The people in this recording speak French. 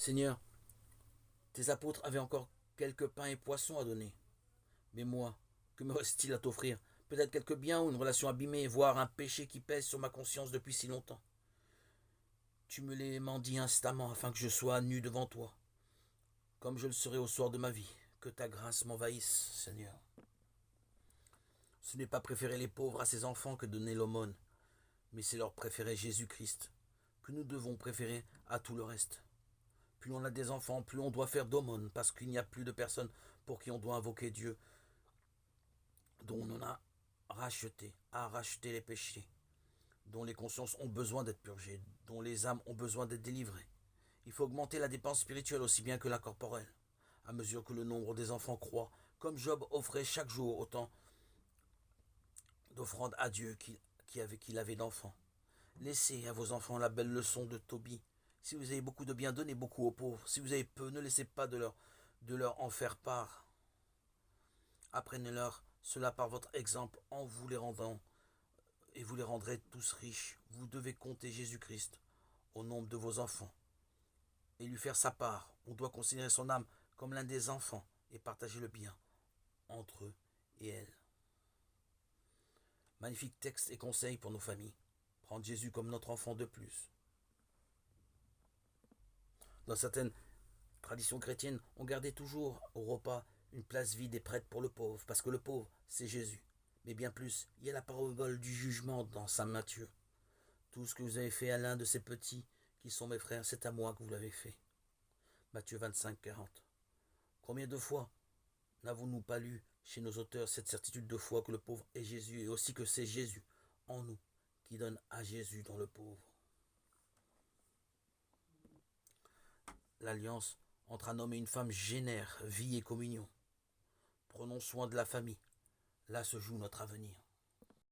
Seigneur, tes apôtres avaient encore quelques pains et poissons à donner. Mais moi, que me reste-t-il à t'offrir? Peut-être quelques biens ou une relation abîmée, voire un péché qui pèse sur ma conscience depuis si longtemps. Tu me les mendis instamment afin que je sois nu devant toi, comme je le serai au soir de ma vie. Que ta grâce m'envahisse, Seigneur. Ce n'est pas préférer les pauvres à ses enfants que donner l'aumône, mais c'est leur préférer Jésus-Christ, que nous devons préférer à tout le reste. Plus on a des enfants, plus on doit faire d'aumône, parce qu'il n'y a plus de personnes pour qui on doit invoquer Dieu, dont on a racheté les péchés, dont les consciences ont besoin d'être purgées, dont les âmes ont besoin d'être délivrées. Il faut augmenter la dépense spirituelle aussi bien que la corporelle, à mesure que le nombre des enfants croît, comme Job offrait chaque jour autant d'offrandes à Dieu qu'il avait d'enfants. Laissez à vos enfants la belle leçon de Tobie. Si vous avez beaucoup de bien, donnez beaucoup aux pauvres. Si vous avez peu, ne laissez pas de leur en faire part. Apprenez-leur cela par votre exemple en vous les rendant, et vous les rendrez tous riches. Vous devez compter Jésus-Christ au nombre de vos enfants et lui faire sa part. On doit considérer son âme comme l'un des enfants et partager le bien entre eux et elle. Magnifique texte et conseil pour nos familles. Prendre Jésus comme notre enfant de plus. Dans certaines traditions chrétiennes, on gardait toujours au repas une place vide et prête pour le pauvre, parce que le pauvre, c'est Jésus. Mais bien plus, il y a la parabole du jugement dans Saint Matthieu. Tout ce que vous avez fait à l'un de ces petits qui sont mes frères, c'est à moi que vous l'avez fait. Matthieu 25, 40. Combien de fois n'avons-nous pas lu chez nos auteurs cette certitude de foi que le pauvre est Jésus et aussi que c'est Jésus en nous qui donne à Jésus dans le pauvre. L'alliance entre un homme et une femme génère vie et communion. Prenons soin de la famille. Là se joue notre avenir.